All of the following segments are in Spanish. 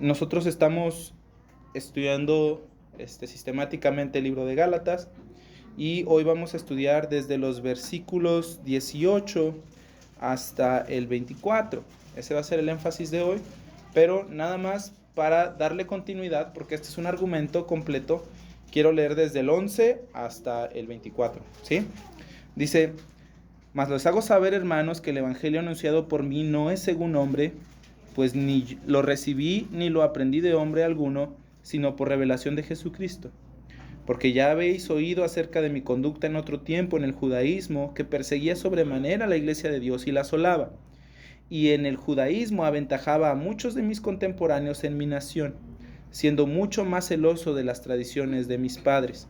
Nosotros estamos estudiando sistemáticamente el libro de Gálatas y hoy vamos a estudiar desde los versículos 18 hasta el 24. Ese va a ser el énfasis de hoy, pero nada más para darle continuidad, porque este es un argumento completo, quiero leer desde el 11 hasta el 24, ¿sí? Dice: mas les hago saber, hermanos, que el evangelio anunciado por mí no es según hombre, pues ni lo recibí ni lo aprendí de hombre alguno, sino por revelación de Jesucristo. Porque ya habéis oído acerca de mi conducta en otro tiempo en el judaísmo, que perseguía sobremanera la iglesia de Dios y la asolaba. Y en el judaísmo aventajaba a muchos de mis contemporáneos en mi nación, siendo mucho más celoso de las tradiciones de mis padres.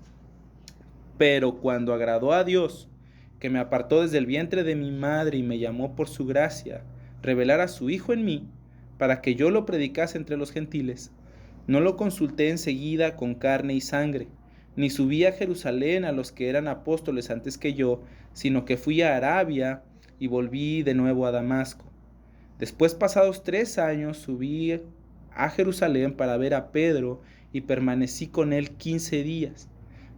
Pero cuando agradó a Dios, que me apartó desde el vientre de mi madre y me llamó por su gracia, revelar a su Hijo en mí, para que yo lo predicase entre los gentiles, no lo consulté enseguida con carne y sangre, ni subí a Jerusalén a los que eran apóstoles antes que yo, sino que fui a Arabia y volví de nuevo a Damasco. Después, pasados 3 años, subí a Jerusalén para ver a Pedro y permanecí con él 15 días.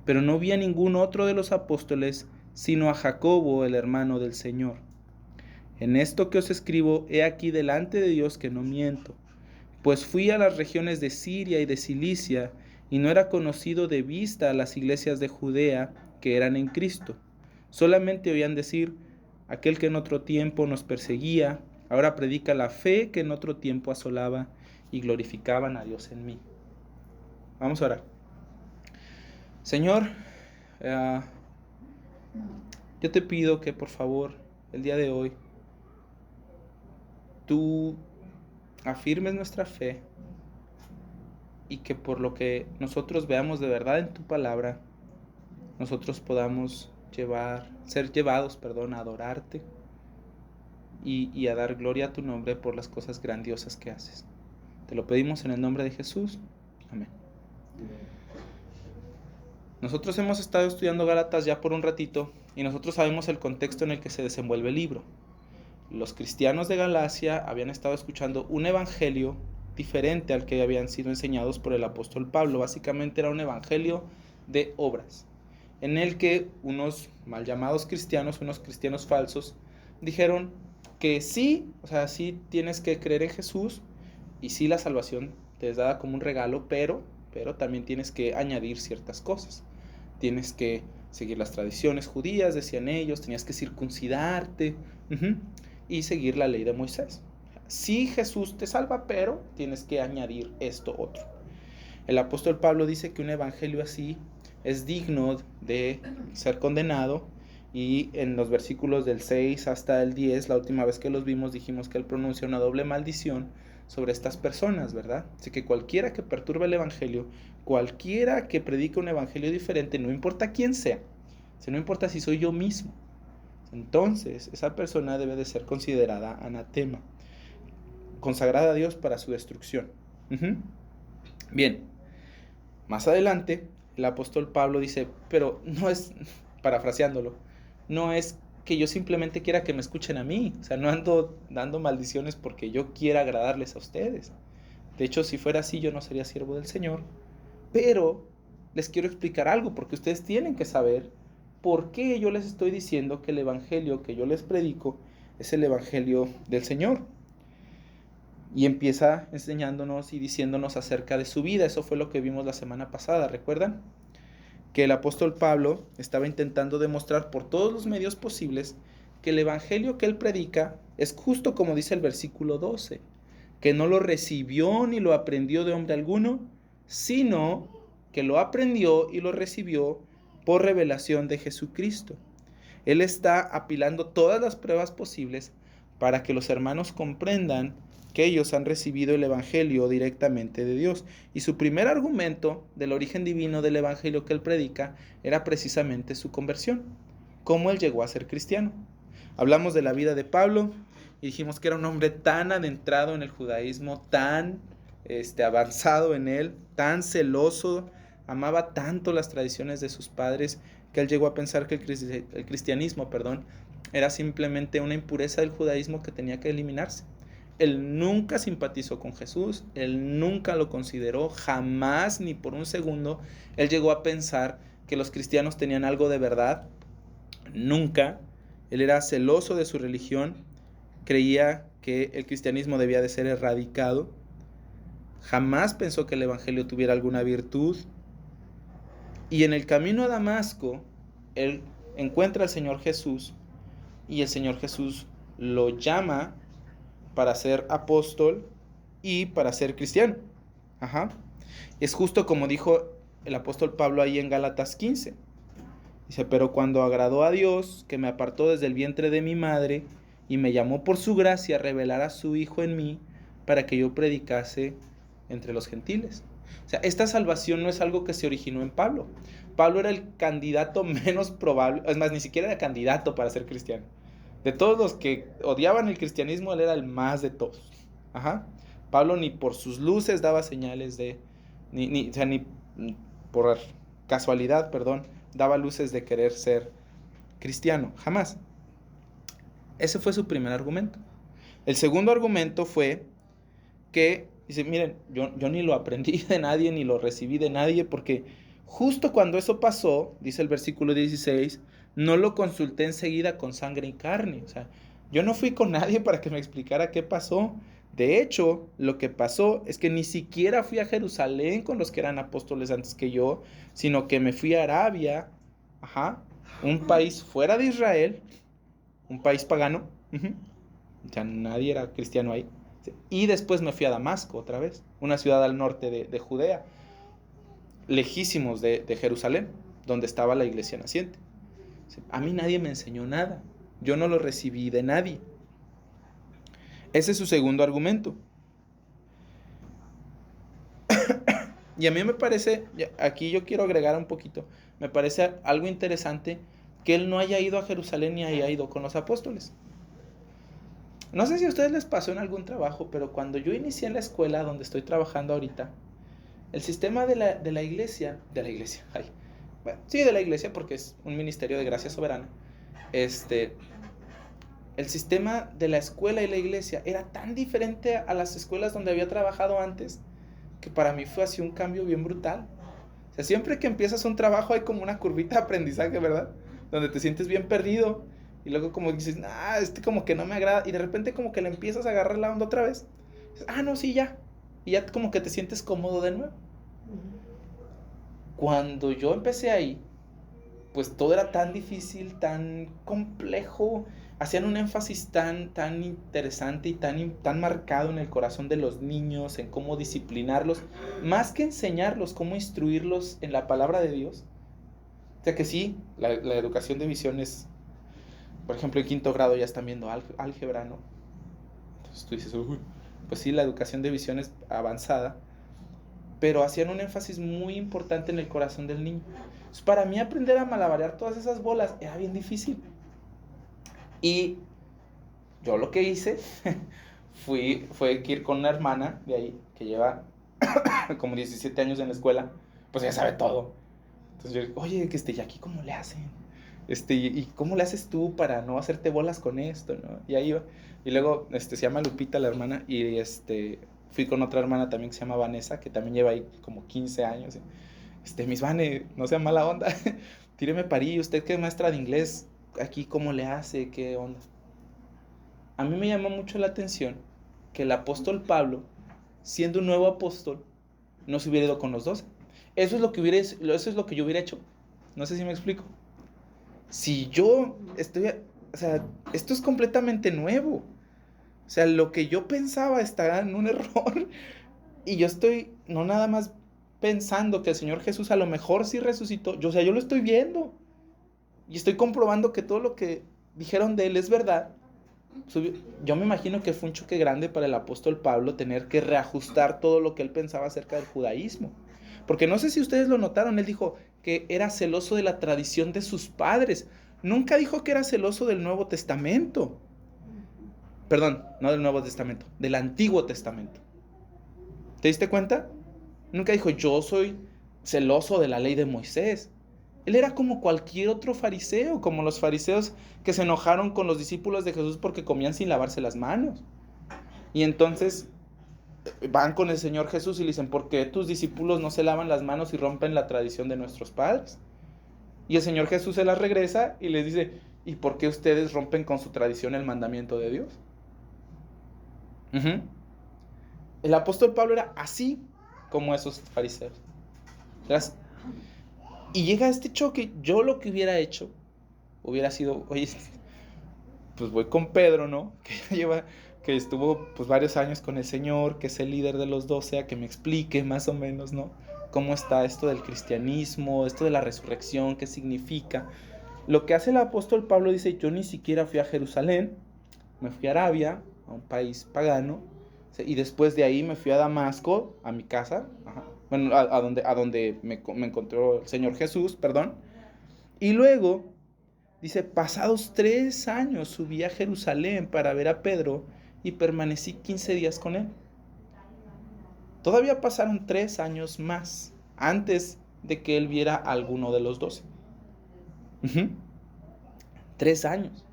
Pero no vi a ningún otro de los apóstoles, sino a Jacobo, el hermano del Señor. En esto que os escribo, he aquí delante de Dios que no miento, pues fui a las regiones de Siria y de Cilicia, y no era conocido de vista a las iglesias de Judea que eran en Cristo. Solamente oían decir: aquel que en otro tiempo nos perseguía, ahora predica la fe que en otro tiempo asolaba, y glorificaban a Dios en mí. Vamos a orar. Señor, yo te pido que por favor el día de hoy tú afirmes nuestra fe y que por lo que nosotros veamos de verdad en tu palabra, nosotros podamos ser llevados, a adorarte y a dar gloria a tu nombre por las cosas grandiosas que haces. Te lo pedimos en el nombre de Jesús. Amén. Nosotros hemos estado estudiando Gálatas ya por un ratito y nosotros sabemos el contexto en el que se desenvuelve el libro. Los cristianos de Galacia habían estado escuchando un evangelio diferente al que habían sido enseñados por el apóstol Pablo. Básicamente era un evangelio de obras, en el que unos mal llamados cristianos, unos cristianos falsos, dijeron que sí, sí tienes que creer en Jesús y sí la salvación te es dada como un regalo, pero también tienes que añadir ciertas cosas. Tienes que seguir las tradiciones judías, decían ellos, tenías que circuncidarte y seguir la ley de Moisés. Sí, Jesús te salva, pero tienes que añadir esto otro. El apóstol Pablo dice que un evangelio así es digno de ser condenado, y en los versículos del 6 hasta el 10, la última vez que los vimos, dijimos que él pronuncia una doble maldición sobre estas personas, ¿verdad? Así que cualquiera que perturbe el evangelio, cualquiera que predique un evangelio diferente, no importa quién sea, no importa si soy yo mismo, entonces esa persona debe de ser considerada anatema, consagrada a Dios para su destrucción. Bien, más adelante el apóstol Pablo dice, pero no es, parafraseándolo, no es que yo simplemente quiera que me escuchen a mí, no ando dando maldiciones porque yo quiera agradarles a ustedes. De hecho, si fuera así, yo no sería siervo del Señor. Pero les quiero explicar algo, porque ustedes tienen que saber por qué yo les estoy diciendo que el evangelio que yo les predico es el evangelio del Señor. Y empieza enseñándonos y diciéndonos acerca de su vida. Eso fue lo que vimos la semana pasada, ¿recuerdan? Que el apóstol Pablo estaba intentando demostrar por todos los medios posibles que el evangelio que él predica es justo como dice el versículo 12, que no lo recibió ni lo aprendió de hombre alguno, sino que lo aprendió y lo recibió por revelación de Jesucristo. Él está apilando todas las pruebas posibles para que los hermanos comprendan que ellos han recibido el evangelio directamente de Dios. Y su primer argumento del origen divino del evangelio que él predica era precisamente su conversión, cómo él llegó a ser cristiano. Hablamos de la vida de Pablo y dijimos que era un hombre tan adentrado en el judaísmo, tan avanzado en él, tan celoso, amaba tanto las tradiciones de sus padres, que él llegó a pensar que el cristianismo era simplemente una impureza del judaísmo que tenía que eliminarse. Él nunca simpatizó con Jesús, él nunca lo consideró, jamás ni por un segundo él llegó a pensar que los cristianos tenían algo de verdad, nunca. Él era celoso de su religión, creía que el cristianismo debía de ser erradicado, jamás pensó que el evangelio tuviera alguna virtud. Y en el camino a Damasco, él encuentra al Señor Jesús y el Señor Jesús lo llama para ser apóstol y para ser cristiano. Ajá. Es justo como dijo el apóstol Pablo ahí en Gálatas 15. Dice, pero cuando agradó a Dios, que me apartó desde el vientre de mi madre y me llamó por su gracia a revelar a su Hijo en mí para que yo predicase entre los gentiles. O sea, esta salvación no es algo que se originó en Pablo. Pablo era el candidato menos probable, es más, ni siquiera era candidato para ser cristiano. De todos los que odiaban el cristianismo, él era el más de todos. Ajá. Pablo ni por sus luces daba señales de, o sea, ni por casualidad, perdón, daba luces de querer ser cristiano, jamás. Ese fue su primer argumento. El segundo argumento fue que, dice, miren, yo ni lo aprendí de nadie, ni lo recibí de nadie, porque justo cuando eso pasó, dice el versículo 16, no lo consulté enseguida con sangre y carne. O sea, yo no fui con nadie para que me explicara qué pasó. De hecho, lo que pasó es que ni siquiera fui a Jerusalén con los que eran apóstoles antes que yo, sino que me fui a Arabia, ajá, un país fuera de Israel, un país pagano, o sea, nadie era cristiano ahí. Y después me fui a Damasco otra vez, una ciudad al norte de Judea, lejísimos de Jerusalén, donde estaba la iglesia naciente. A mí nadie me enseñó nada, yo no lo recibí de nadie. Ese es su segundo argumento. Y a mí me parece, aquí yo quiero agregar un poquito, me parece algo interesante que él no haya ido a Jerusalén ni haya ido con los apóstoles. No sé si a ustedes les pasó en algún trabajo, pero cuando yo inicié en la escuela donde estoy trabajando ahorita, el sistema de la iglesia, ay, bueno, sí, de la iglesia porque es un ministerio de gracia soberana, el sistema de la escuela y la iglesia era tan diferente a las escuelas donde había trabajado antes, que para mí fue así un cambio bien brutal. O sea, siempre que empiezas un trabajo hay como una curvita de aprendizaje, ¿verdad? Donde te sientes bien perdido y luego como dices, como que no me agrada, y de repente como que le empiezas a agarrar la onda otra vez. Dices, no, sí, ya. Y ya como que te sientes cómodo de nuevo. Cuando yo empecé ahí, pues todo era tan difícil, tan complejo, hacían un énfasis tan interesante y tan marcado en el corazón de los niños, en cómo disciplinarlos, más que enseñarlos, cómo instruirlos en la palabra de Dios. O sea que sí, la educación de visión es, por ejemplo, en 5º grado ya están viendo álgebra, ¿no? Entonces tú dices, uy, pues sí, la educación de visión es avanzada, pero hacían un énfasis muy importante en el corazón del niño. Entonces, para mí aprender a malabarear todas esas bolas era bien difícil. Y yo lo que hice fue que ir con una hermana de ahí, que lleva como 17 años en la escuela, pues ya sabe todo. Entonces yo digo, oye, ¿y aquí cómo le hacen? ¿Y cómo le haces tú para no hacerte bolas con esto, no? Y ahí iba. Y luego, se llama Lupita la hermana, y fui con otra hermana también que se llama Vanessa, que también lleva ahí como 15 años. Miss Vane, no sea mala onda, tíreme parillo, usted que es maestra de inglés, aquí cómo le hace, qué onda. A mí me llamó mucho la atención que el apóstol Pablo, siendo un nuevo apóstol, no se hubiera ido con los 12. Eso es lo que yo hubiera hecho. No sé si me explico. Si yo o sea, esto es completamente nuevo. O sea, lo que yo pensaba está en un error. Y yo estoy no nada más pensando que el Señor Jesús a lo mejor sí resucitó. Yo lo estoy viendo. Y estoy comprobando que todo lo que dijeron de él es verdad. Yo me imagino que fue un choque grande para el apóstol Pablo tener que reajustar todo lo que él pensaba acerca del judaísmo. Porque no sé si ustedes lo notaron, él dijo que era celoso de la tradición de sus padres. Nunca dijo que era celoso del Nuevo Testamento. Perdón, no del Nuevo Testamento, del Antiguo Testamento. ¿Te diste cuenta? Nunca dijo, yo soy celoso de la ley de Moisés. Él era como cualquier otro fariseo, como los fariseos que se enojaron con los discípulos de Jesús porque comían sin lavarse las manos. Y entonces van con el Señor Jesús y le dicen, ¿por qué tus discípulos no se lavan las manos y rompen la tradición de nuestros padres? Y el Señor Jesús se las regresa y les dice, ¿y por qué ustedes rompen con su tradición el mandamiento de Dios? Uh-huh. El apóstol Pablo era así como esos fariseos. Y llega este choque. Yo lo que hubiera hecho hubiera sido, oye, pues voy con Pedro, ¿no? Que estuvo pues varios años con el Señor, que es el líder de los 12, a que me explique más o menos, ¿no? Cómo está esto del cristianismo, esto de la resurrección, qué significa. Lo que hace el apóstol Pablo dice, yo ni siquiera fui a Jerusalén, me fui a Arabia, a un país pagano, y después de ahí me fui a Damasco, a mi casa, bueno, a donde me encontró el Señor Jesús, perdón, y luego dice, pasados 3 años subí a Jerusalén para ver a Pedro y permanecí 15 días con él. Todavía pasaron 3 años más antes de que él viera a alguno de los 12. 3 años.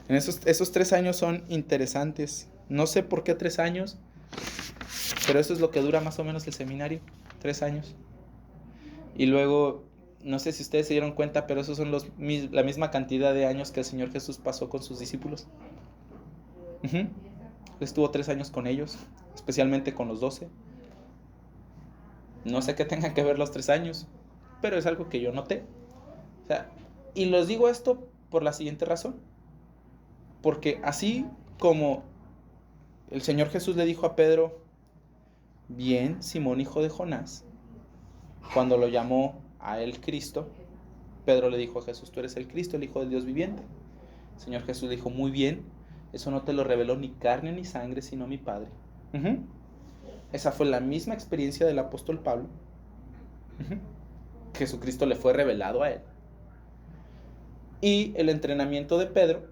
Esos 3 años son interesantes. No sé por qué 3 años, pero eso es lo que dura más o menos el seminario. 3 años. Y luego, no sé si ustedes se dieron cuenta, pero esos son la misma cantidad de años que el Señor Jesús pasó con sus discípulos. Estuvo 3 años con ellos, especialmente con los 12. No sé qué tengan que ver los 3 años, pero es algo que yo noté. O sea, y les digo esto por la siguiente razón. Porque así como el Señor Jesús le dijo a Pedro, bien, Simón, hijo de Jonás, cuando lo llamó a él Cristo, Pedro le dijo a Jesús, tú eres el Cristo, el Hijo del Dios viviente. El Señor Jesús le dijo, muy bien, eso no te lo reveló ni carne ni sangre, sino mi Padre. Esa fue la misma experiencia del apóstol Pablo. Jesucristo le fue revelado a él. Y el entrenamiento de Pedro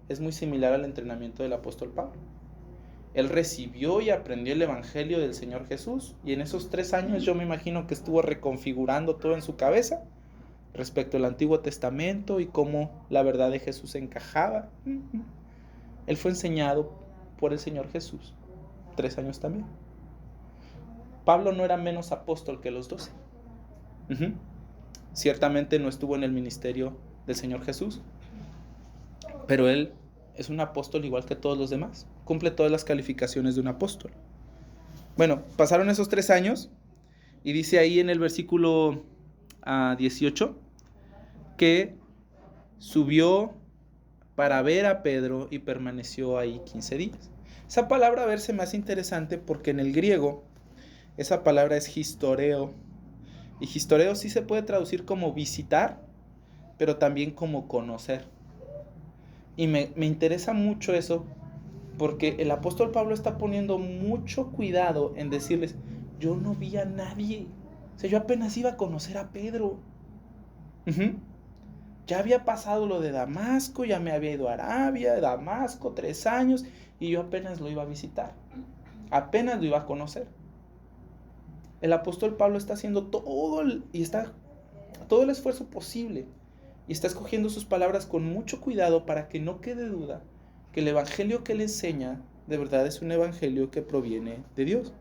es muy similar al entrenamiento del apóstol Pablo. Él recibió y aprendió el evangelio del Señor Jesús, y en esos 3 años yo me imagino que estuvo reconfigurando todo en su cabeza respecto al Antiguo Testamento y cómo la verdad de Jesús encajaba. Él fue enseñado por el Señor Jesús 3 años también. Pablo no era menos apóstol que los 12. Ciertamente no estuvo en el ministerio del Señor Jesús, pero él es un apóstol igual que todos los demás. Cumple todas las calificaciones de un apóstol. Bueno, pasaron esos 3 años y dice ahí en el versículo 18 que subió para ver a Pedro y permaneció ahí 15 días. Esa palabra ver se me hace interesante porque en el griego esa palabra es historeo. Y historeo sí se puede traducir como visitar, pero también como conocer. Y me interesa mucho eso porque el apóstol Pablo está poniendo mucho cuidado en decirles, yo no vi a nadie. O sea, yo apenas iba a conocer a Pedro. Ya había pasado lo de Damasco, ya me había ido a Arabia, Damasco, 3 años, y yo apenas lo iba a visitar. Apenas lo iba a conocer. El apóstol Pablo está haciendo todo el esfuerzo posible y está escogiendo sus palabras con mucho cuidado para que no quede duda que el evangelio que él enseña de verdad es un evangelio que proviene de Dios.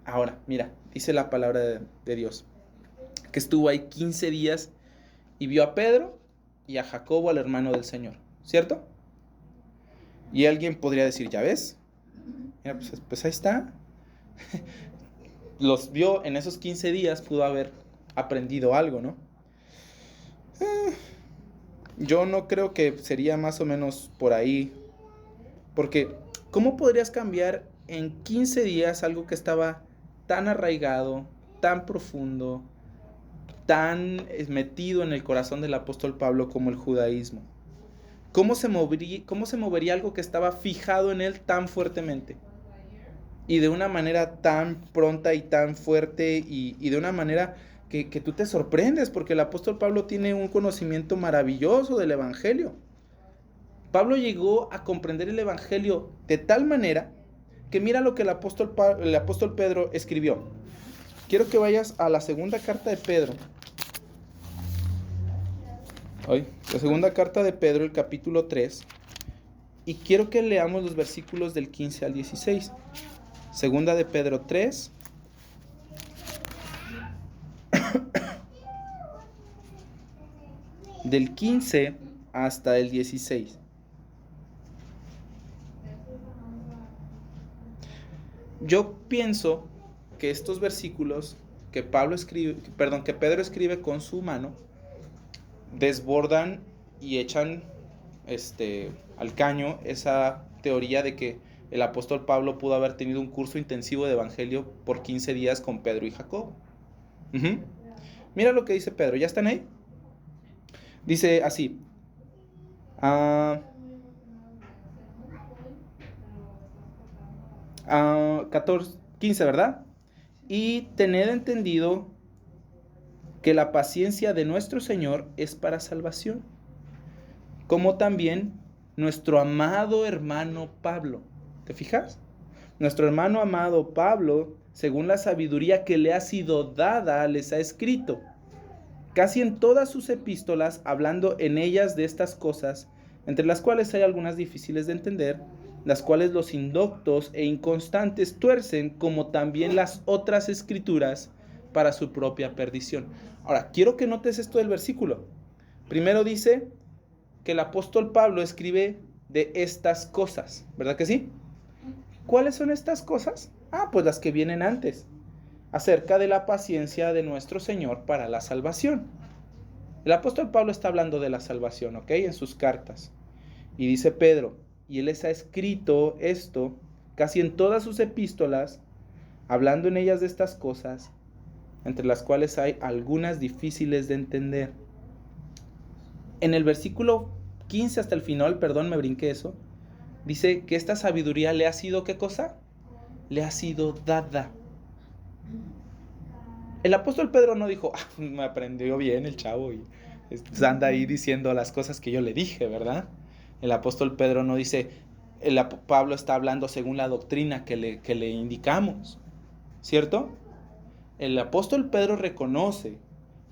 Ahora, mira, dice la palabra de Dios que estuvo ahí 15 días y vio a Pedro y a Jacobo, al hermano del Señor, ¿cierto? Y alguien podría decir, ¿ya ves? Mira, pues ahí está. Los vio en esos 15 días, pudo haber aprendido algo, ¿no? Yo no creo que sería más o menos por ahí. Porque, ¿cómo podrías cambiar en 15 días algo que estaba tan arraigado, tan profundo, tan metido en el corazón del apóstol Pablo como el judaísmo? ¿Cómo se movería algo que estaba fijado en él tan fuertemente? Y de una manera tan pronta y tan fuerte y de una manera que tú te sorprendes, porque el apóstol Pablo tiene un conocimiento maravilloso del evangelio. Pablo llegó a comprender el evangelio de tal manera que mira lo que el apóstol Pedro escribió. Quiero que vayas a la segunda carta de Pedro. La segunda carta de Pedro, el capítulo 3. Y quiero que leamos los versículos del 15 al 16. Segunda de Pedro 3. Del 15 hasta el 16. Yo pienso que estos versículos que Pedro escribe con su mano, desbordan y echan al caño esa teoría de que el apóstol Pablo pudo haber tenido un curso intensivo de evangelio por 15 días con Pedro y Jacobo. Mira lo que dice Pedro, ¿ya están ahí? Dice así, 15, ¿verdad? Y tened entendido que la paciencia de nuestro Señor es para salvación, como también nuestro amado hermano Pablo. ¿Te fijas? Nuestro hermano amado Pablo, según la sabiduría que le ha sido dada, les ha escrito, casi en todas sus epístolas, hablando en ellas de estas cosas, entre las cuales hay algunas difíciles de entender, las cuales los indoctos e inconstantes tuercen, como también las otras escrituras, para su propia perdición. Ahora, quiero que notes esto del versículo. Primero dice que el apóstol Pablo escribe de estas cosas, ¿verdad que sí? ¿Cuáles son estas cosas? Pues las que vienen antes, acerca de la paciencia de nuestro Señor para la salvación. El apóstol Pablo está hablando de la salvación, ¿ok? En sus cartas. Y dice Pedro, y él les ha escrito esto casi en todas sus epístolas, hablando en ellas de estas cosas, entre las cuales hay algunas difíciles de entender. En el versículo 15 hasta el final, perdón, me brinqué eso, dice que esta sabiduría le ha sido, ¿qué cosa? Le ha sido dada. El apóstol Pedro no dijo, me aprendió bien el chavo y anda ahí diciendo las cosas que yo le dije, ¿verdad? El apóstol Pedro no dice, Pablo está hablando según la doctrina que le indicamos, ¿cierto? El apóstol Pedro reconoce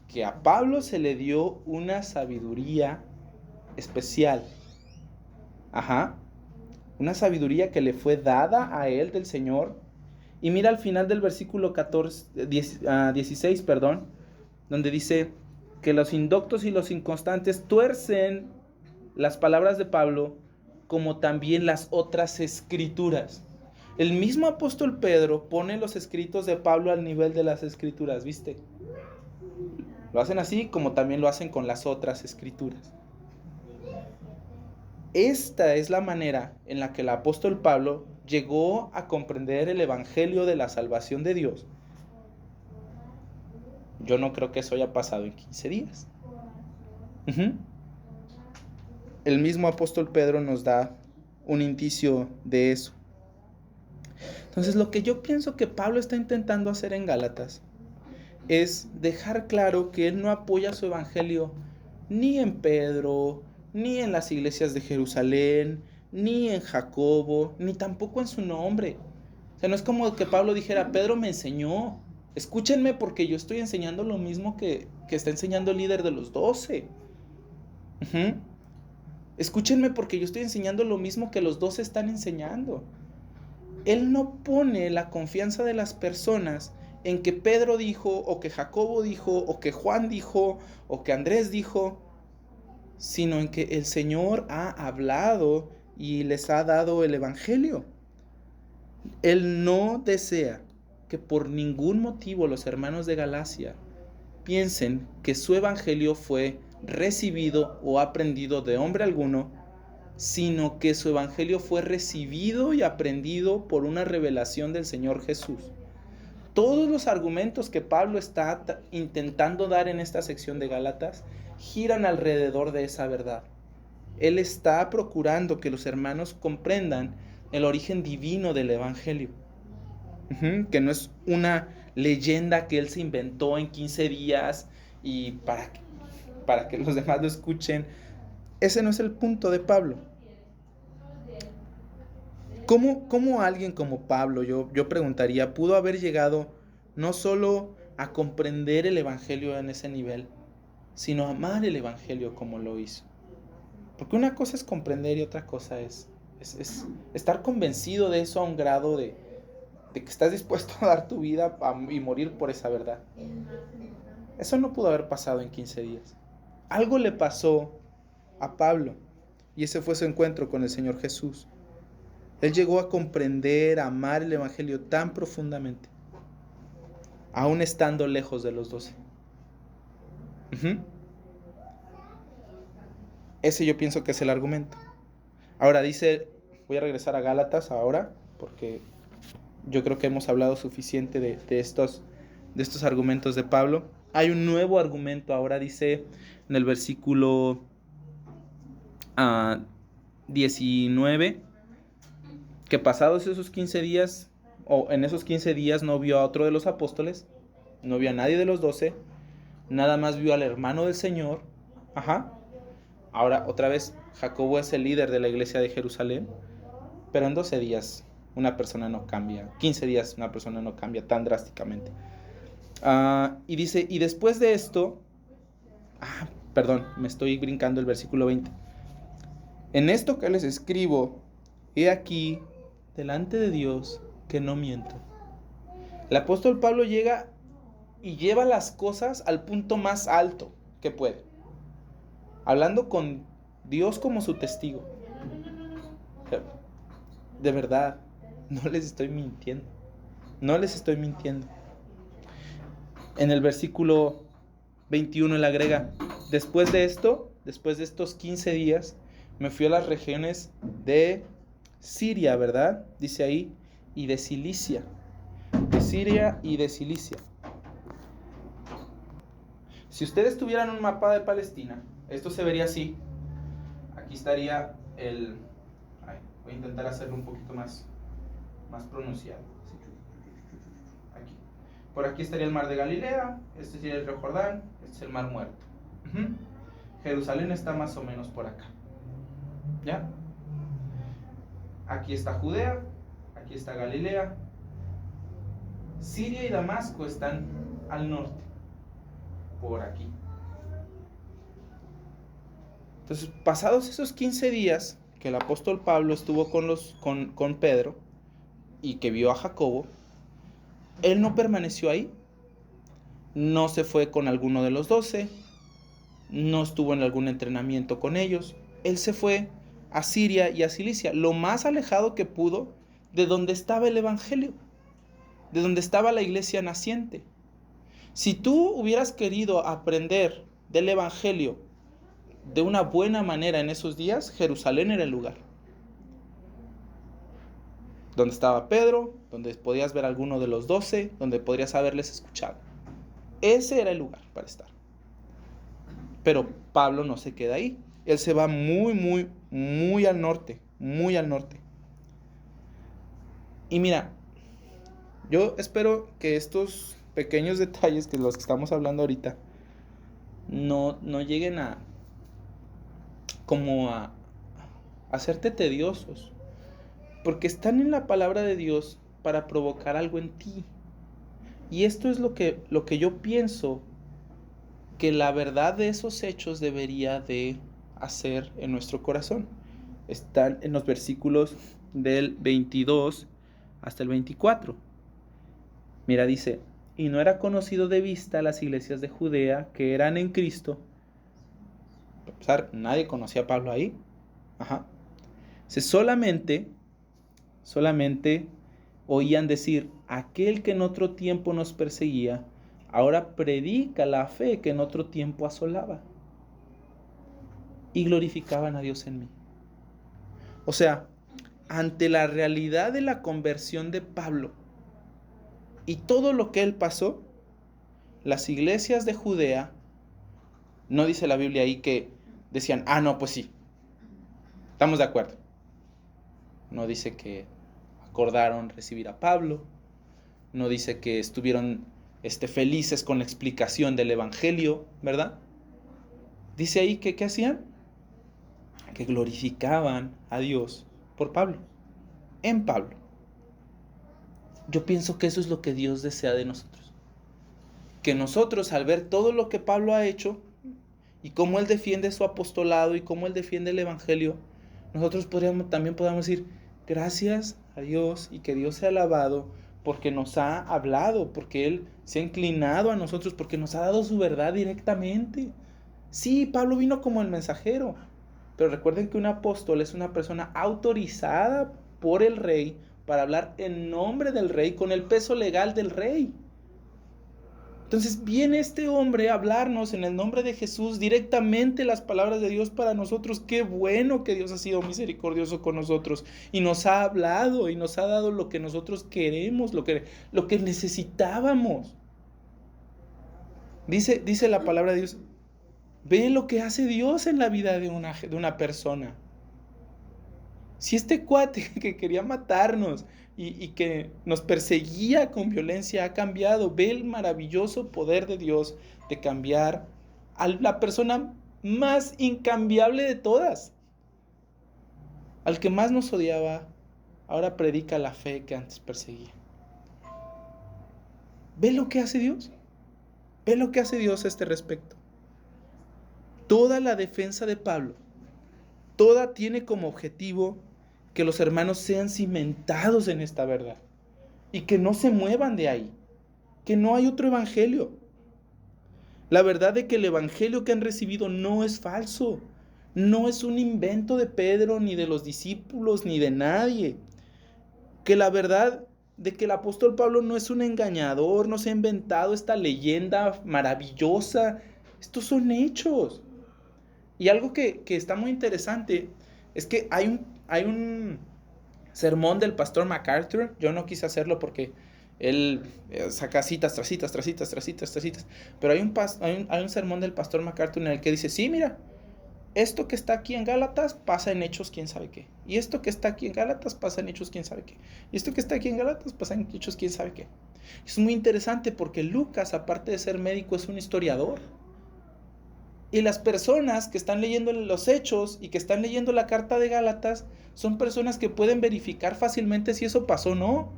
que a Pablo se le dio una sabiduría especial. Una sabiduría que le fue dada a él del Señor. Y mira al final del versículo 16, donde dice que los indoctos y los inconstantes tuercen las palabras de Pablo, como también las otras escrituras. El mismo apóstol Pedro pone los escritos de Pablo al nivel de las escrituras, ¿viste? Lo hacen así, como también lo hacen con las otras escrituras. Esta es la manera en la que el apóstol Pablo llegó a comprender el evangelio de la salvación de Dios. Yo no creo que eso haya pasado en 15 días. El mismo apóstol Pedro nos da un indicio de eso. Entonces, lo que yo pienso que Pablo está intentando hacer en Gálatas es dejar claro que él no apoya su evangelio ni en Pedro, ni en las iglesias de Jerusalén, ni en Jacobo, ni tampoco en su nombre. O sea, no es como que Pablo dijera, Pedro me enseñó, escúchenme porque yo estoy enseñando lo mismo que está enseñando el líder de los 12. Escúchenme porque yo estoy enseñando lo mismo que los 12 están enseñando. Él no pone la confianza de las personas en que Pedro dijo, o que Jacobo dijo, o que Juan dijo, o que Andrés dijo, sino en que el Señor ha hablado y les ha dado el evangelio. Él no desea que por ningún motivo los hermanos de Galacia piensen que su evangelio fue recibido o aprendido de hombre alguno, sino que su evangelio fue recibido y aprendido por una revelación del Señor Jesús. Todos los argumentos que Pablo está intentando dar en esta sección de Gálatas giran alrededor de esa verdad. Él está procurando que los hermanos comprendan el origen divino del evangelio, que no es una leyenda que él se inventó en 15 días y para que los demás lo escuchen. Ese no es el punto de Pablo. ¿Cómo alguien como Pablo, yo preguntaría, pudo haber llegado no solo a comprender el evangelio en ese nivel, sino a amar el evangelio como lo hizo? Porque una cosa es comprender y otra cosa es es estar convencido de eso a un grado de que estás dispuesto a dar tu vida y morir por esa verdad. Eso no pudo haber pasado en 15 días. Algo le pasó a Pablo, y ese fue su encuentro con el Señor Jesús. Él llegó a comprender, a amar el Evangelio tan profundamente, aún estando lejos de los 12. Ese yo pienso que es el argumento. Ahora dice, voy a regresar a Gálatas ahora, porque yo creo que hemos hablado suficiente de estos argumentos de Pablo. Hay un nuevo argumento, ahora dice en el versículo 19, que pasados esos 15 días, o en esos 15 días no vio a otro de los apóstoles, no vio a nadie de los 12, nada más vio al hermano del Señor. Ahora, otra vez, Jacobo es el líder de la iglesia de Jerusalén, pero en 12 días una persona no cambia, 15 días una persona no cambia tan drásticamente. Y dice, y después de esto, perdón, me estoy brincando el versículo 20. En esto que les escribo, he aquí, delante de Dios, que no miento. El apóstol Pablo llega y lleva las cosas al punto más alto que puede, hablando con Dios como su testigo. De verdad, no les estoy mintiendo. No les estoy mintiendo. En el versículo 21 él agrega, después de estos 15 días, me fui a las regiones de Siria, ¿verdad? Dice ahí, y de Cilicia. De Siria y de Cilicia. Si ustedes tuvieran un mapa de Palestina, esto se vería así. Aquí estaría voy a intentar hacerlo un poquito más pronunciado. Aquí. Por aquí estaría el mar de Galilea, este sería el río Jordán, este es el mar Muerto. Jerusalén está más o menos por acá. ¿Ya? Aquí está Judea, aquí está Galilea. Siria y Damasco están al norte, por aquí. Entonces, pasados esos 15 días que el apóstol Pablo estuvo con Pedro y que vio a Jacobo, él no permaneció ahí, no se fue con alguno de los 12, no estuvo en algún entrenamiento con ellos, él se fue a Siria y a Cilicia, lo más alejado que pudo de donde estaba el evangelio, de donde estaba la iglesia naciente. Si tú hubieras querido aprender del evangelio de una buena manera en esos días, Jerusalén era el lugar. Donde estaba Pedro, donde podías ver a alguno de los 12, donde podrías haberles escuchado. Ese era el lugar para estar. Pero Pablo no se queda ahí. Él se va muy al norte, muy al norte. Y mira, yo espero que estos pequeños detalles, que los que estamos hablando ahorita, no lleguen a hacerte tediosos, porque están en la palabra de Dios para provocar algo en ti. Y esto es lo que yo pienso que la verdad de esos hechos debería de hacer en nuestro corazón. Están en los versículos del 22 hasta el 24. Mira, dice, y no era conocido de vista las iglesias de Judea que eran en Cristo. Para empezar, nadie conocía a Pablo ahí. Solamente oían decir, aquel que en otro tiempo nos perseguía, ahora predica la fe que en otro tiempo asolaba. Y glorificaban a Dios en mí. O sea, ante la realidad de la conversión de Pablo y todo lo que él pasó, las iglesias de Judea, no dice la Biblia ahí que decían, no, pues sí, estamos de acuerdo. No dice que acordaron recibir a Pablo, no dice que estuvieron felices con la explicación del evangelio, ¿verdad? Dice ahí que ¿qué hacían? Que glorificaban a Dios por Pablo, en Pablo. Yo pienso que eso es lo que Dios desea de nosotros. Que nosotros, al ver todo lo que Pablo ha hecho y cómo él defiende su apostolado y cómo él defiende el evangelio, nosotros también podamos decir, gracias a Dios y que Dios sea alabado porque nos ha hablado, porque Él se ha inclinado a nosotros, porque nos ha dado su verdad directamente. Sí, Pablo vino como el mensajero, pero recuerden que un apóstol es una persona autorizada por el rey para hablar en nombre del rey, con el peso legal del rey. Entonces viene este hombre a hablarnos en el nombre de Jesús directamente las palabras de Dios para nosotros. Qué bueno que Dios ha sido misericordioso con nosotros y nos ha hablado y nos ha dado lo que nosotros queremos, lo que necesitábamos. Dice la palabra de Dios, ve lo que hace Dios en la vida de una persona. Si este cuate que quería matarnos y que nos perseguía con violencia ha cambiado, ve el maravilloso poder de Dios de cambiar a la persona más incambiable de todas. Al que más nos odiaba, ahora predica la fe que antes perseguía. ¿Ve lo que hace Dios? ¿Ve lo que hace Dios a este respecto? Toda la defensa de Pablo, toda tiene como objetivo que los hermanos sean cimentados en esta verdad y que no se muevan de ahí, que no hay otro evangelio. La verdad de que el evangelio que han recibido no es falso, no es un invento de Pedro, ni de los discípulos, ni de nadie. Que la verdad de que el apóstol Pablo no es un engañador, no se ha inventado esta leyenda maravillosa. Estos son hechos. Y algo que está muy interesante es que hay un sermón del pastor MacArthur. Yo no quise hacerlo porque él saca citas tras citas, tras citas, tras citas, tras citas. Pero hay un sermón del pastor MacArthur en el que dice, sí, mira, esto que está aquí en Gálatas pasa en Hechos quién sabe qué. Y esto que está aquí en Gálatas pasa en Hechos quién sabe qué. Y esto que está aquí en Gálatas pasa en Hechos quién sabe qué. Es muy interesante porque Lucas, aparte de ser médico, es un historiador. Y las personas que están leyendo los Hechos y que están leyendo la carta de Gálatas son personas que pueden verificar fácilmente si eso pasó o no.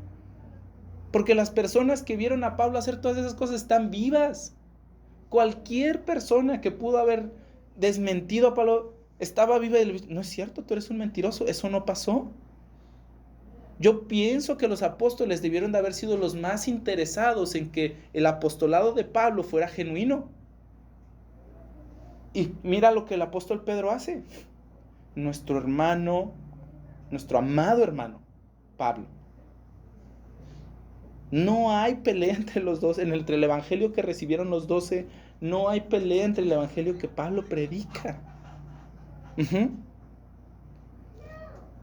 Porque las personas que vieron a Pablo hacer todas esas cosas están vivas. Cualquier persona que pudo haber desmentido a Pablo estaba viva y le dijo, no es cierto, tú eres un mentiroso, eso no pasó. Yo pienso que los apóstoles debieron de haber sido los más interesados en que el apostolado de Pablo fuera genuino. Y mira lo que el apóstol Pedro hace. Nuestro hermano, nuestro amado hermano, Pablo. No hay pelea entre los dos, entre el evangelio que recibieron los 12, no hay pelea entre el evangelio que Pablo predica.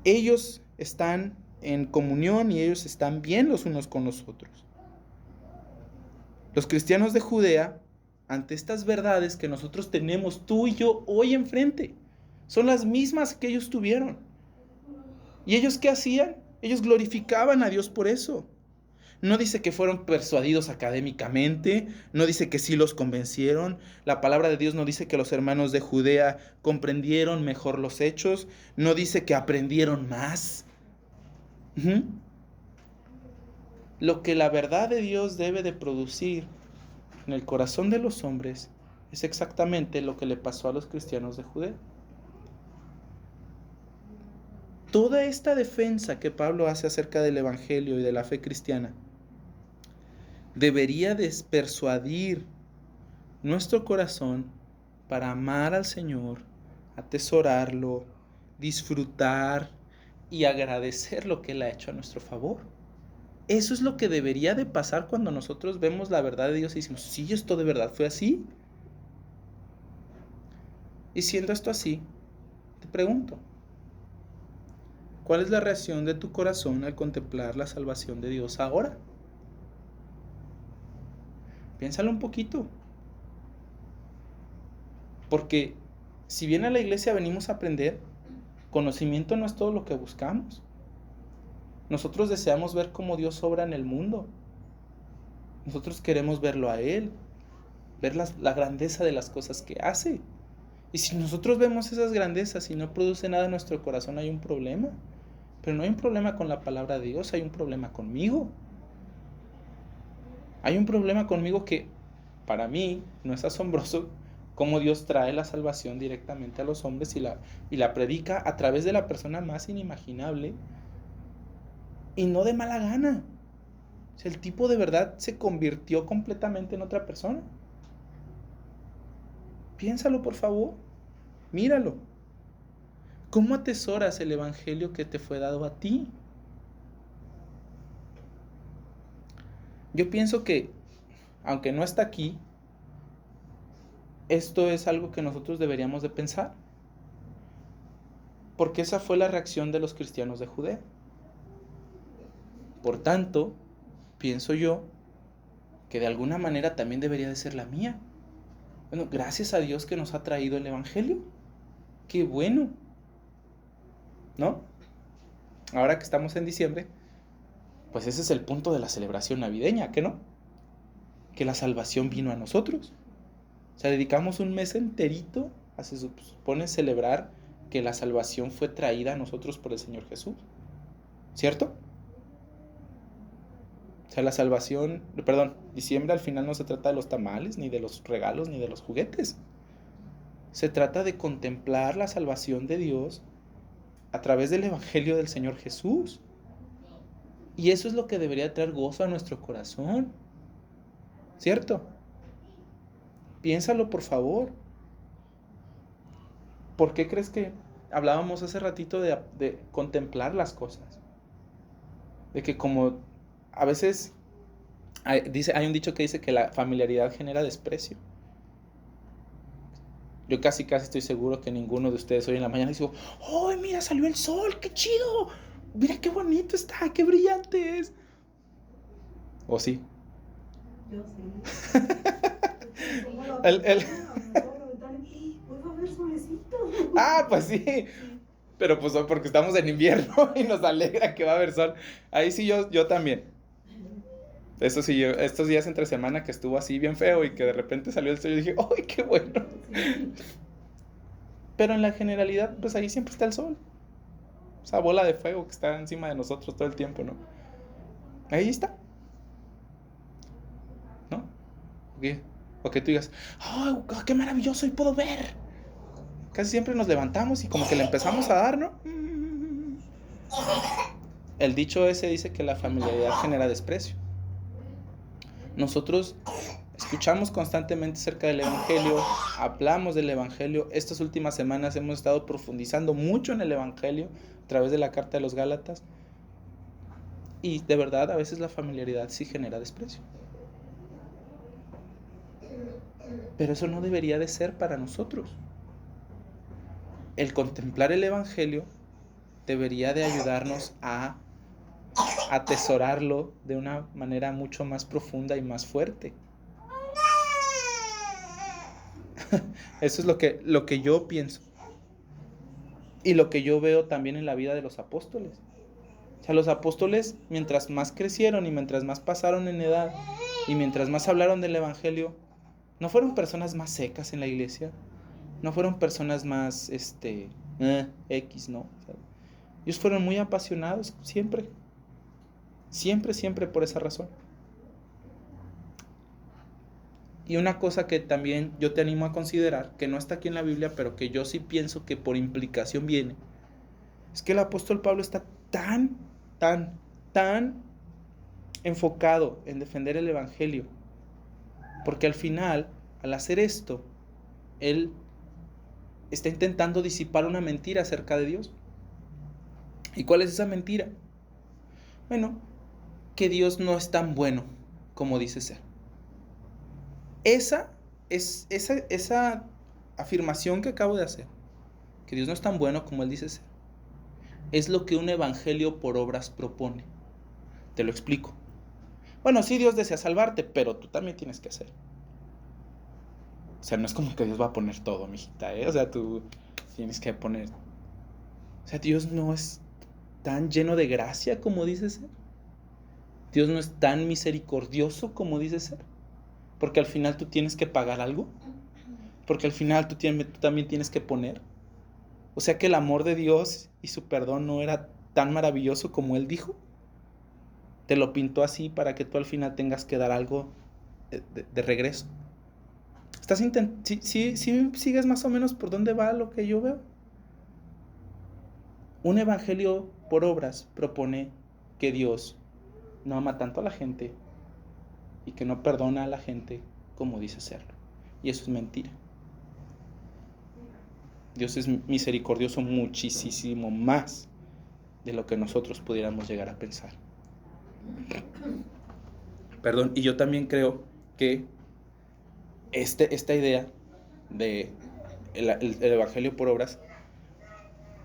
Ellos están en comunión y ellos están bien los unos con los otros. Los cristianos de Judea, ante estas verdades que nosotros tenemos, tú y yo, hoy enfrente, son las mismas que ellos tuvieron. ¿Y ellos qué hacían? Ellos glorificaban a Dios por eso. No dice que fueron persuadidos académicamente, no dice que sí los convencieron. La palabra de Dios no dice que los hermanos de Judea comprendieron mejor los hechos, no dice que aprendieron más. Lo que la verdad de Dios debe de producir en el corazón de los hombres es exactamente lo que le pasó a los cristianos de Judea. Toda esta defensa que Pablo hace acerca del evangelio y de la fe cristiana debería de persuadir nuestro corazón para amar al Señor, atesorarlo, disfrutar y agradecer lo que Él ha hecho a nuestro favor. Eso es lo que debería de pasar cuando nosotros vemos la verdad de Dios y decimos, sí, esto de verdad fue así. Y siendo esto así, te pregunto, ¿cuál es la reacción de tu corazón al contemplar la salvación de Dios ahora? Piénsalo un poquito. Porque si bien a la iglesia venimos a aprender, conocimiento no es todo lo que buscamos. Nosotros deseamos ver cómo Dios obra en el mundo. Nosotros queremos verlo a Él, ver la grandeza de las cosas que hace. Y si nosotros vemos esas grandezas y no produce nada en nuestro corazón, hay un problema. Pero no hay un problema con la palabra de Dios, hay un problema conmigo. Hay un problema conmigo que para mí no es asombroso, cómo Dios trae la salvación directamente a los hombres y la predica a través de la persona más inimaginable y no de mala gana. O sea, el tipo de verdad se convirtió completamente en otra persona. Piénsalo, por favor. Míralo. ¿Cómo atesoras el evangelio que te fue dado a ti? Yo pienso que, aunque no está aquí, esto es algo que nosotros deberíamos de pensar. Porque esa fue la reacción de los cristianos de Judea. Por tanto, pienso yo que de alguna manera también debería de ser la mía. Bueno, gracias a Dios que nos ha traído el evangelio. ¡Qué bueno! ¿No? Ahora que estamos en diciembre, pues ese es el punto de la celebración navideña, ¿qué no? Que la salvación vino a nosotros. O sea, dedicamos un mes enterito a, se supone, celebrar que la salvación fue traída a nosotros por el Señor Jesús. ¿Cierto? O sea, la salvación, perdón, diciembre al final no se trata de los tamales, ni de los regalos, ni de los juguetes. Se trata de contemplar la salvación de Dios a través del Evangelio del Señor Jesús. Y eso es lo que debería traer gozo a nuestro corazón. ¿Cierto? Piénsalo, por favor. ¿Por qué crees que hablábamos hace ratito de contemplar las cosas? De que como a veces hay un dicho que dice que la familiaridad genera desprecio. Yo casi estoy seguro que ninguno de ustedes hoy en la mañana dice, ¡oh, mira, salió el sol! ¡Qué chido! ¡Mira qué bonito está! ¡Qué brillante es! ¿O sí? Yo sí. Pues sí. Pero pues porque estamos en invierno y nos alegra que va a haber sol. Ahí sí yo también. Eso sí, estos días entre semana que estuvo así bien feo y que de repente salió el sol, yo dije, ¡ay, qué bueno! Sí. Pero en la generalidad, pues ahí siempre está el sol. Esa bola de fuego que está encima de nosotros todo el tiempo, ¿no? Ahí está. ¿No? O que tú digas, ¡ay, qué maravilloso! Y puedo ver. Casi siempre nos levantamos y como que le empezamos a dar, ¿no? El dicho ese dice que la familiaridad genera desprecio. Nosotros escuchamos constantemente acerca del evangelio, hablamos del evangelio. Estas últimas semanas hemos estado profundizando mucho en el evangelio a través de la carta de los Gálatas. Y de verdad, a veces la familiaridad sí genera desprecio. Pero eso no debería de ser para nosotros. El contemplar el evangelio debería de ayudarnos a atesorarlo de una manera mucho más profunda y más fuerte. Eso es lo que yo pienso. Y lo que yo veo también en la vida de los apóstoles. O sea, los apóstoles, mientras más crecieron y mientras más pasaron en edad y mientras más hablaron del evangelio, no fueron personas más secas en la iglesia. No fueron personas más, X, ¿no? O sea, ellos fueron muy apasionados siempre. Siempre por esa razón. Y una cosa que también yo te animo a considerar, que no está aquí en la Biblia, pero que yo sí pienso que por implicación viene, es que el apóstol Pablo está tan enfocado en defender el evangelio, porque al final, al hacer esto, él está intentando disipar una mentira acerca de Dios. ¿Y cuál es esa mentira? Bueno, que Dios no es tan bueno como dice ser. Esa afirmación que acabo de hacer, que Dios no es tan bueno como Él dice ser, es lo que un evangelio por obras propone. Te lo explico. Bueno, sí, Dios desea salvarte, pero tú también tienes que hacer. O sea, no es como que Dios va a poner todo, mijita, ¿eh? O sea, tú tienes que poner. O sea, Dios no es tan lleno de gracia como dice ser. Dios no es tan misericordioso como dice ser. Porque al final tú tienes que pagar algo. Porque al final tú también tienes que poner. O sea que el amor de Dios y su perdón no era tan maravilloso como Él dijo. Te lo pintó así para que tú al final tengas que dar algo de regreso. ¿Sí sigues más o menos por dónde va lo que yo veo? Un evangelio por obras propone que Dios no ama tanto a la gente y que no perdona a la gente como dice serlo. Y eso es mentira. Dios es misericordioso muchísimo más de lo que nosotros pudiéramos llegar a pensar. Perdón, y yo también creo que esta idea de el evangelio por obras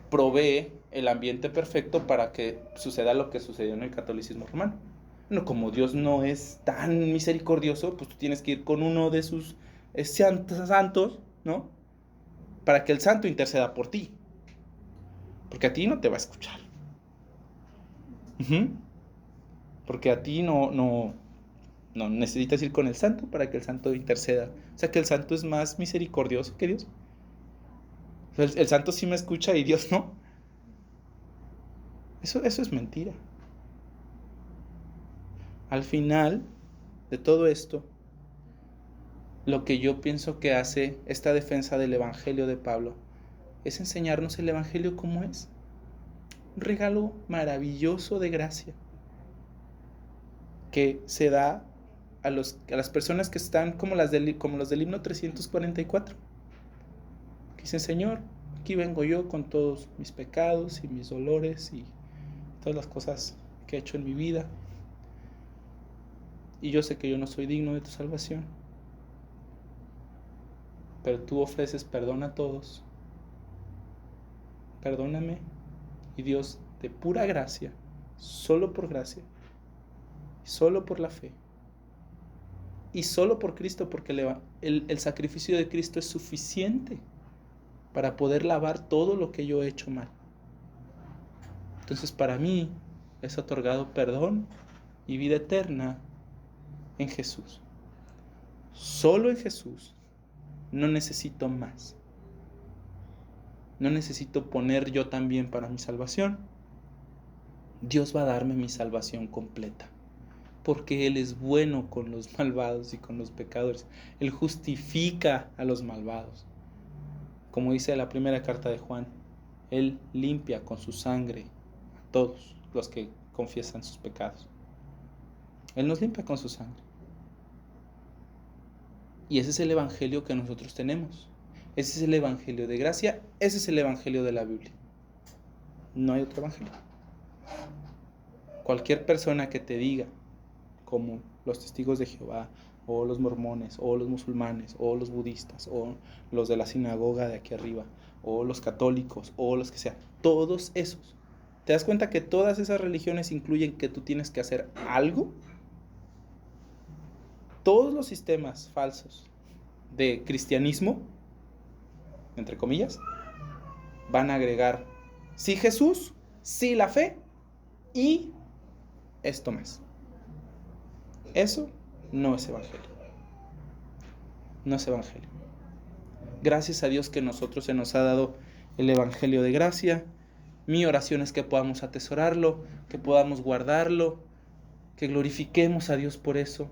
provee el ambiente perfecto para que suceda lo que sucedió en el catolicismo romano. Bueno, como Dios no es tan misericordioso, pues tú tienes que ir con uno de sus santos, ¿no? Para que el santo interceda por ti. Porque a ti no te va a escuchar. Porque a ti no necesitas ir con el santo para que el santo interceda. O sea que el santo es más misericordioso que Dios. El santo sí me escucha y Dios no. Eso es mentira. Al final de todo esto, lo que yo pienso que hace esta defensa del Evangelio de Pablo es enseñarnos el Evangelio como es. Un regalo maravilloso de gracia que se da a las personas que están como los del himno 344. Que dicen, Señor, aquí vengo yo con todos mis pecados y mis dolores y todas las cosas que he hecho en mi vida. Y yo sé que yo no soy digno de tu salvación. Pero tú ofreces perdón a todos. Perdóname. Y Dios, de pura gracia, solo por gracia, solo por la fe, y solo por Cristo, porque el sacrificio de Cristo es suficiente para poder lavar todo lo que yo he hecho mal. Entonces para mí es otorgado perdón y vida eterna en Jesús. Solo en Jesús. No necesito más. No necesito poner yo también para mi salvación. Dios va a darme mi salvación completa. Porque Él es bueno con los malvados y con los pecadores. Él justifica a los malvados. Como dice la primera carta de Juan, Él limpia con su sangre a todos los que confiesan sus pecados. Él nos limpia con su sangre. Y ese es el evangelio que nosotros tenemos. Ese es el evangelio de gracia, ese es el evangelio de la Biblia. No hay otro evangelio. Cualquier persona que te diga, como los testigos de Jehová, o los mormones, o los musulmanes, o los budistas, o los de la sinagoga de aquí arriba, o los católicos, o los que sean, todos esos. ¿Te das cuenta que todas esas religiones incluyen que tú tienes que hacer algo? Todos los sistemas falsos de cristianismo, entre comillas, van a agregar sí Jesús, sí la fe y esto más. Eso no es evangelio. No es evangelio. Gracias a Dios que a nosotros se nos ha dado el evangelio de gracia. Mi oración es que podamos atesorarlo, que podamos guardarlo, que glorifiquemos a Dios por eso.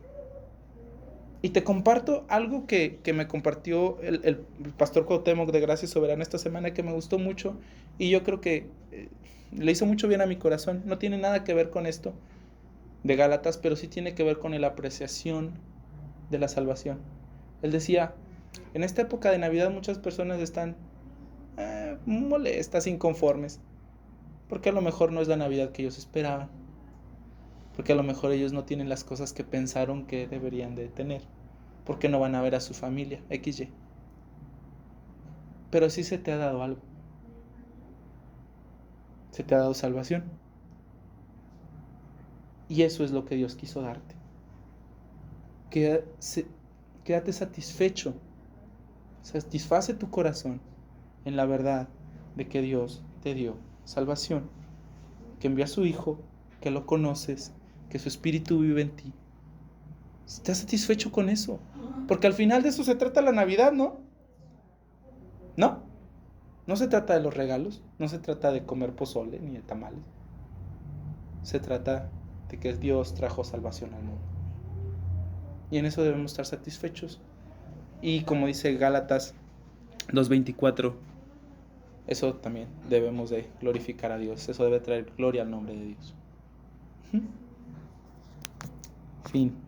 Y te comparto algo que me compartió el pastor Cuauhtémoc de Gracia Soberana esta semana que me gustó mucho y yo creo que le hizo mucho bien a mi corazón. No tiene nada que ver con esto de Gálatas, pero sí tiene que ver con la apreciación de la salvación. Él decía, en esta época de Navidad muchas personas están molestas, inconformes, porque a lo mejor no es la Navidad que ellos esperaban, porque a lo mejor ellos no tienen las cosas que pensaron que deberían de tener, porque no van a ver a su familia, XY. Pero sí se te ha dado algo. Se te ha dado salvación. Y eso es lo que Dios quiso darte. Quédate satisfecho. Satisface tu corazón en la verdad de que Dios te dio salvación, que envió a su Hijo, que lo conoces, que su Espíritu vive en ti. ¿Estás satisfecho con eso? Porque al final de eso se trata la Navidad, ¿no? ¿No? No se trata de los regalos, no se trata de comer pozole ni de tamales. Se trata de que Dios trajo salvación al mundo. Y en eso debemos estar satisfechos. Y como dice Gálatas 2:24, eso también debemos de glorificar a Dios. Eso debe traer gloria al nombre de Dios. Fin.